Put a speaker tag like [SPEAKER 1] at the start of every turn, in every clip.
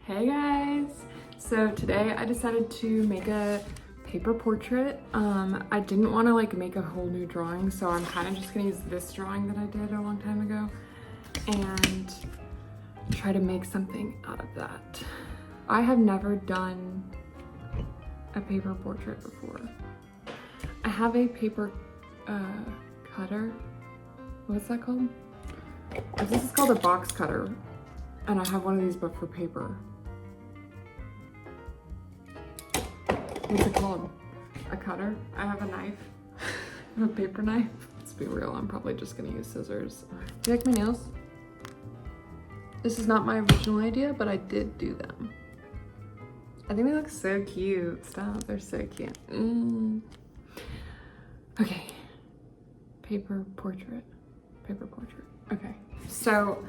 [SPEAKER 1] Hey guys! So today I decided to make a paper portrait. I didn't want to like make a whole new drawing, so I'm kind of just gonna use this drawing that I did a long time ago and try to make something out of that. I have never done a paper portrait before. I have a paper cutter. What's that called? This is called a box cutter, and I have one of these but for paper. What's it called? A cutter? I have a knife. I have a paper knife. Let's be real, I'm probably just gonna use scissors. Do you like my nails? This is not my original idea, but I did do them. I think they look so cute. Stop, they're so cute. Okay, paper portrait. Paper portrait. Okay, so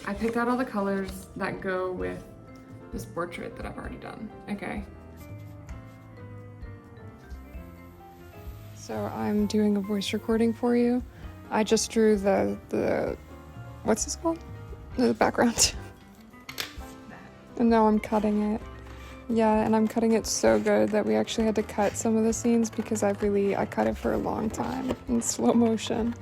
[SPEAKER 1] I picked out all the colors that go with this portrait that I've already done. Okay. So I'm doing a voice recording for you. I just drew the what's this called? The background. And now I'm cutting it. Yeah, and I'm cutting it so good that we actually had to cut some of the scenes because I cut it for a long time in slow motion.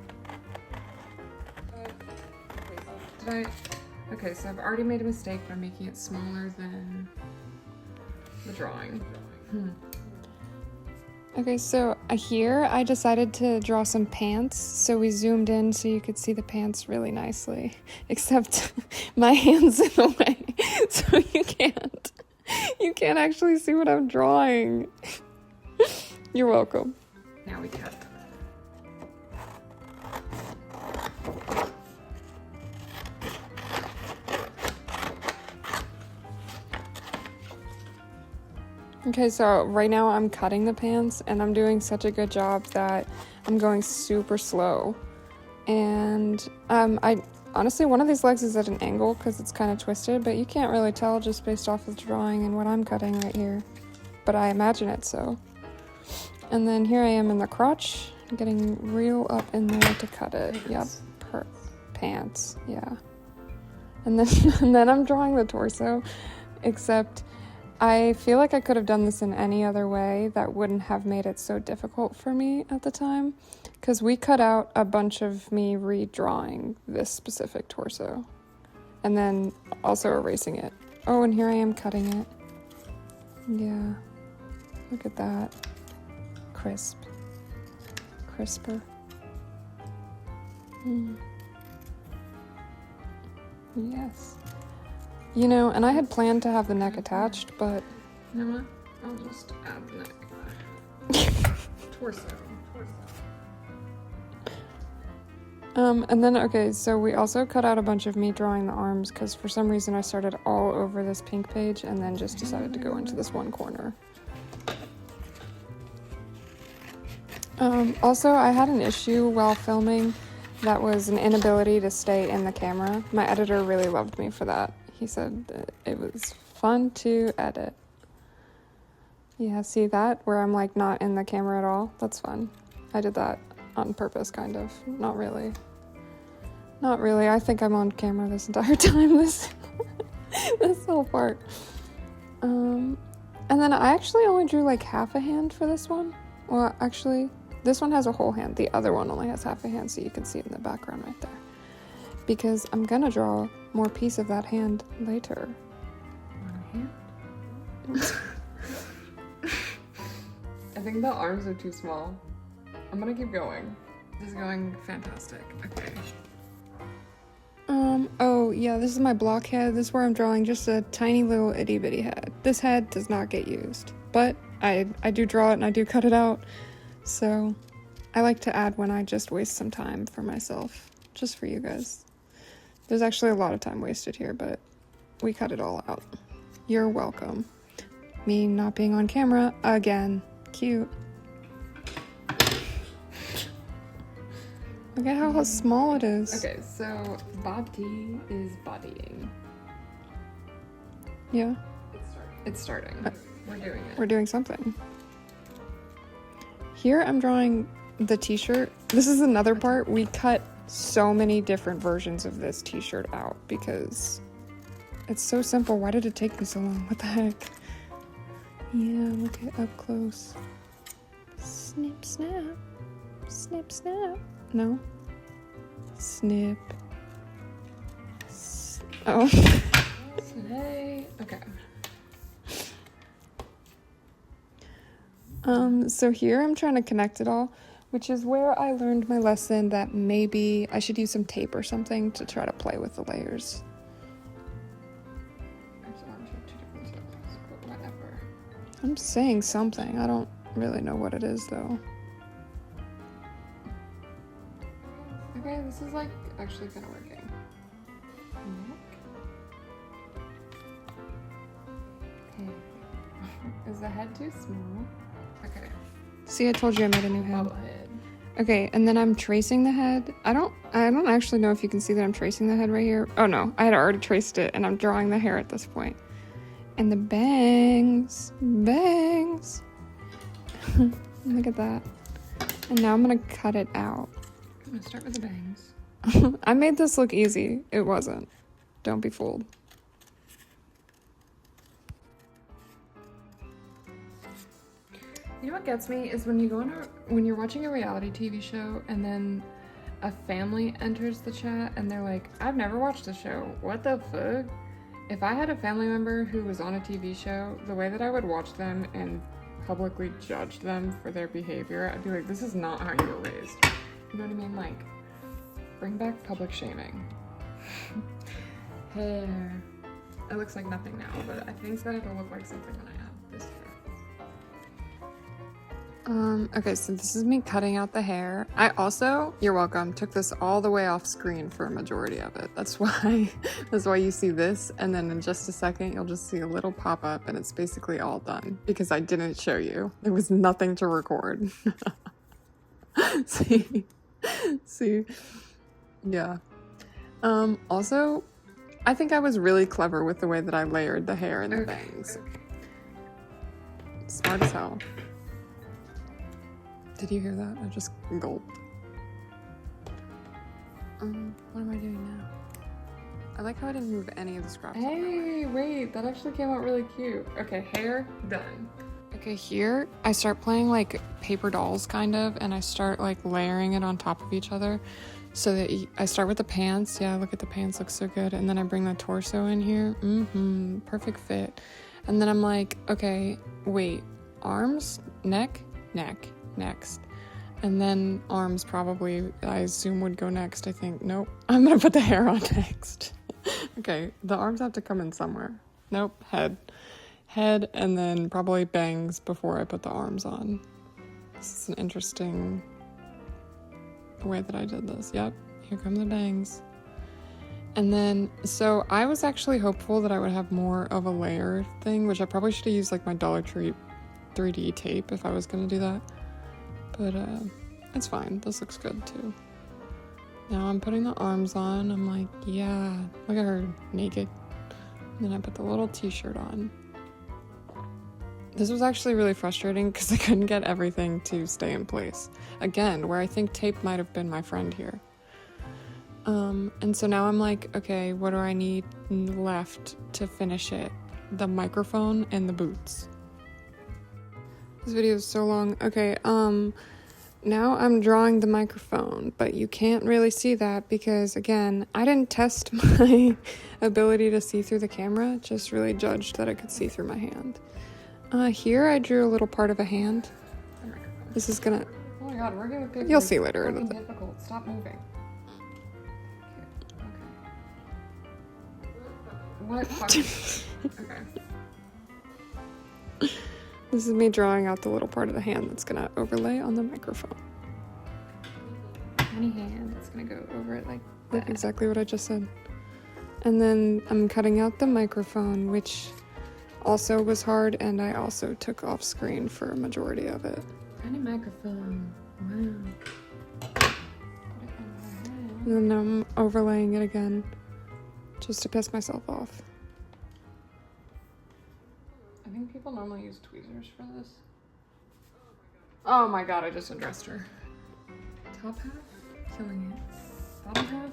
[SPEAKER 1] Okay, so I've already made a mistake by making it smaller than the drawing. Okay, so here I decided to draw some pants, so we zoomed in so you could see the pants really nicely, except my hand's in the way, so you can't actually see what I'm drawing. You're welcome. Now we cut. Okay, so right now I'm cutting the pants and I'm doing such a good job that I'm going super slow. And I honestly, one of these legs is at an angle because it's kind of twisted, but you can't really tell just based off of the drawing and what I'm cutting right here. But I imagine it so. And then here I am in the crotch, getting real up in there to cut it. Yep, pants, yeah. And then I'm drawing the torso, except I feel like I could have done this in any other way that wouldn't have made it so difficult for me at the time, because we cut out a bunch of me redrawing this specific torso and then also erasing it. Oh, and here I am cutting it. Yeah, look at that. Crisper. Yes. You know, and I had planned to have the neck attached, but you know what? I'll just add the neck. Torso. And then, okay, so we also cut out a bunch of me drawing the arms because for some reason I started all over this pink page and then just decided to go into this one corner. Also, I had an issue while filming that was an inability to stay in the camera. My editor really loved me for that. He said that it was fun to edit. Yeah, see that? Where I'm like not in the camera at all? That's fun. I did that on purpose, kind of. Not really. I think I'm on camera this entire time, this whole part. And then I actually only drew like half a hand for this one. Well, actually, this one has a whole hand. The other one only has half a hand, so you can see it in the background right there. Because I'm gonna draw more piece of that hand later. One hand? I think the arms are too small. I'm gonna keep going. This is going fantastic. Okay. Oh yeah, this is my block head. This is where I'm drawing just a tiny little itty bitty head. This head does not get used, but I do draw it and I do cut it out. So I like to add when I just waste some time for myself, just for you guys. There's actually a lot of time wasted here, but we cut it all out. You're welcome. Me not being on camera again. Cute. Look at how small it is. Okay, so body is bodying. Yeah. It's starting. We're doing it. We're doing something. Here I'm drawing the t-shirt. This is another part. We cut so many different versions of this t-shirt out because It's so simple. Why did it take me so long? What the heck? Yeah, look at up close. Snip, snap. Snip, snap. No. Snip. Oh. Today. Okay. So here I'm trying to connect it all, which is where I learned my lesson that maybe I should use some tape or something to try to play with the layers. Whatever. I'm saying something. I don't really know what it is though. Okay, this is like actually kind of working. Okay. Is the head too small? Okay. See, I told you I made a new head. Okay, and then I'm tracing the head. I don't actually know if you can see that I'm tracing the head right here. Oh no, I had already traced it and I'm drawing the hair at this point. And the bangs. Bangs. Look at that. And now I'm gonna cut it out. I'm gonna start with the bangs. I made this look easy. It wasn't. Don't be fooled. You know what gets me is when you're watching a reality TV show and then a family enters the chat and they're like, I've never watched the show. What the fuck? If I had a family member who was on a TV show, the way that I would watch them and publicly judge them for their behavior, I'd be like, this is not how you were raised. You know what I mean? Like, bring back public shaming. Hair. It looks like nothing now, but I think that it'll look like something when I add this hair. Okay, so this is me cutting out the hair. I also, you're welcome, took this all the way off screen for a majority of it. That's why you see this, and then in just a second, you'll just see a little pop-up, and it's basically all done, because I didn't show you. There was nothing to record. See? Yeah. Also, I think I was really clever with the way that I layered the hair and the bangs. Smart as hell. Did you hear that? I just gulped. What am I doing now? I like how I didn't move any of the scraps. Hey, wait, that actually came out really cute. Okay, hair done. Okay, here I start playing like paper dolls kind of, and I start like layering it on top of each other. So that I start with the pants. Yeah, look at the pants, looks so good. And then I bring the torso in here. Perfect fit. And then I'm like, okay, wait, arms, neck, next. And then arms probably, I assume, would go next, I think. Nope, I'm gonna put the hair on next. Okay, the arms have to come in somewhere. Nope, head, and then probably bangs before I put the arms on. This is an interesting way that I did this. Yep, here come the bangs. And then, so I was actually hopeful that I would have more of a layer thing, which I probably should have used like my Dollar Tree 3D tape if I was gonna do that. But it's fine. This looks good too. Now I'm putting the arms on. I'm like, yeah, look at her naked. And then I put the little t-shirt on. This was actually really frustrating because I couldn't get everything to stay in place. Again, where I think tape might have been my friend here. And so now I'm like, okay, what do I need left to finish it? The microphone and the boots. This video is so long. Okay, now I'm drawing the microphone, but you can't really see that because, again, I didn't test my ability to see through the camera, just really judged that I could see through my hand. Here I drew a little part of a hand. This is gonna... Oh my god, working with paper. You'll see later. It's difficult. Stop moving. Okay. What? Okay. This is me drawing out the little part of the hand that's gonna overlay on the microphone. Tiny hand that's gonna go over it like that. Like exactly what I just said. And then I'm cutting out the microphone, which also was hard, and I also took off screen for a majority of it. Tiny microphone. Wow. And then I'm overlaying it again, just to piss myself off. I think people normally use tweezers for this. Oh my god, I just undressed her. Top half, killing it. Bottom half,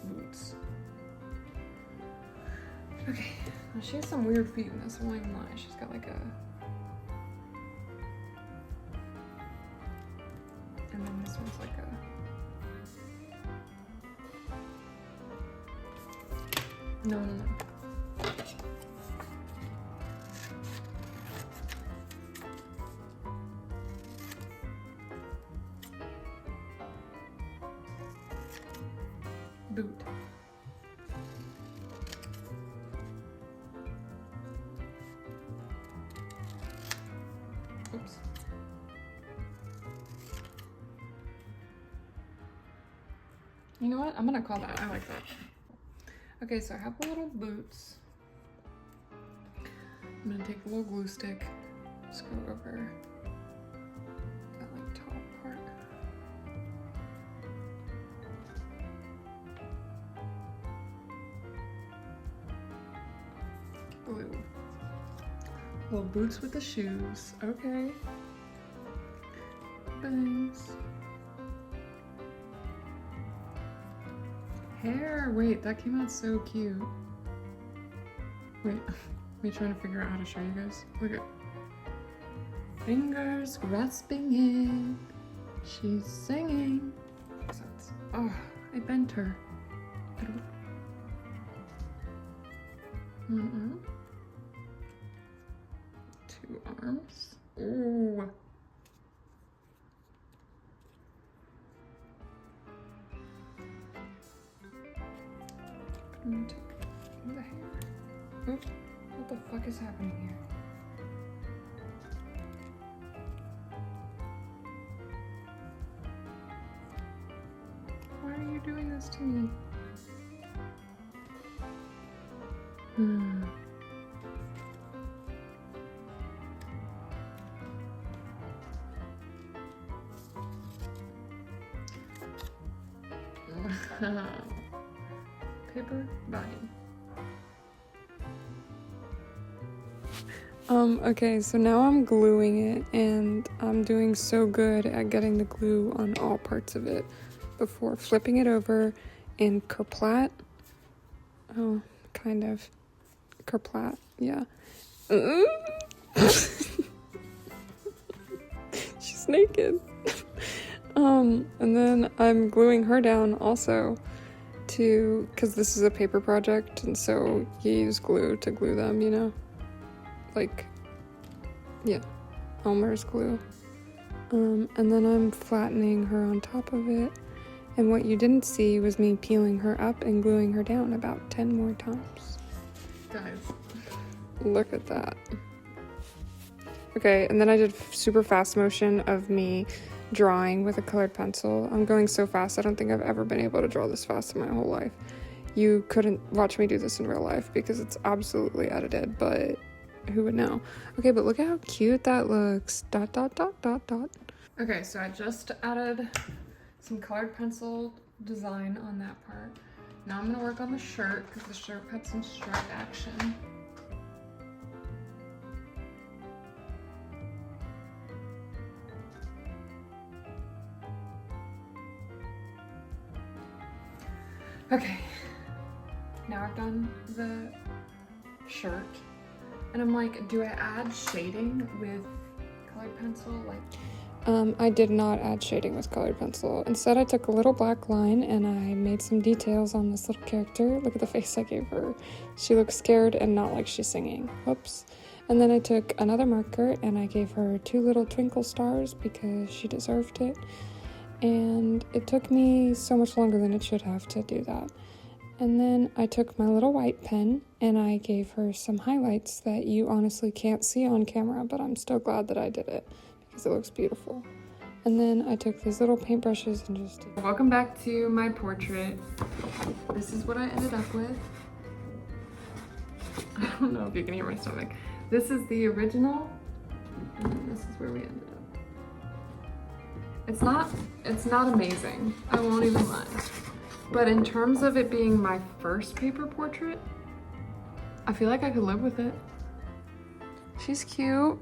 [SPEAKER 1] boots. Okay, well, she has some weird feet in this, I won't even lie. She's got like a... And then this one's like a... No. Boot. Oops. You know what? I'm gonna call that. I like that. Okay, so I have the little boots. I'm gonna take a little glue stick. Just go over that like top part. Glue. Little boots with the shoes. Okay. Bangs. Hair. Wait, that came out so cute. Wait, me trying to figure out how to show you guys. Look at fingers grasping it. She's singing. Oh, I bent her. Two arms. Ooh. I'm gonna take the hair. Oops. What the fuck is happening here? Why are you doing this to me? Paper body. Okay, so now I'm gluing it, and I'm doing so good at getting the glue on all parts of it before flipping it over in Kerplat. Oh, kind of. Kerplat, yeah. She's naked. And then I'm gluing her down also because this is a paper project, and so you use glue to glue them, you know? Like, yeah, Elmer's glue. And then I'm flattening her on top of it. And what you didn't see was me peeling her up and gluing her down about 10 more times. Guys, look at that. Okay, and then I did super fast motion of me drawing with a colored pencil. I'm going so fast, I don't think I've ever been able to draw this fast in my whole life. You couldn't watch me do this in real life because it's absolutely edited, but who would know? Okay, but look at how cute that looks. ... Okay, so I just added some colored pencil design on that part. Now I'm gonna work on the shirt because the shirt had some stripe action. Okay, now I've done the shirt, and I'm like, do I add shading with colored pencil? I did not add shading with colored pencil. Instead, I took a little black line and I made some details on this little character. Look at the face I gave her. She looks scared and not like she's singing. Whoops. And then I took another marker and I gave her 2 little twinkle stars because she deserved it. And it took me so much longer than it should have to do that. And then I took my little white pen and I gave her some highlights that you honestly can't see on camera, but I'm still glad that I did it because it looks beautiful. And then I took these little paintbrushes and just... Welcome back to my portrait. This is what I ended up with. I don't know if you can hear my stomach. This is the original, and this is where we ended up. It's not amazing, I won't even lie. But in terms of it being my first paper portrait, I feel like I could live with it. She's cute.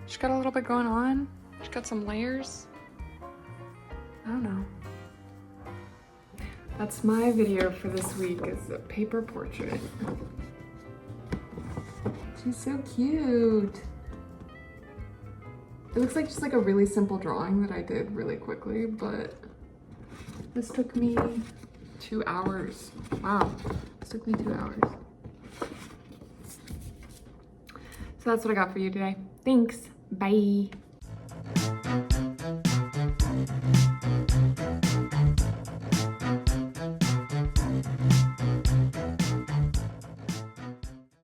[SPEAKER 1] She's got a little bit going on. She's got some layers. I don't know. That's my video for this week, is a paper portrait. She's so cute. It looks like just like a really simple drawing that I did really quickly, but this took me 2 hours. Wow, this took me 2 hours. So that's what I got for you today. Thanks, bye.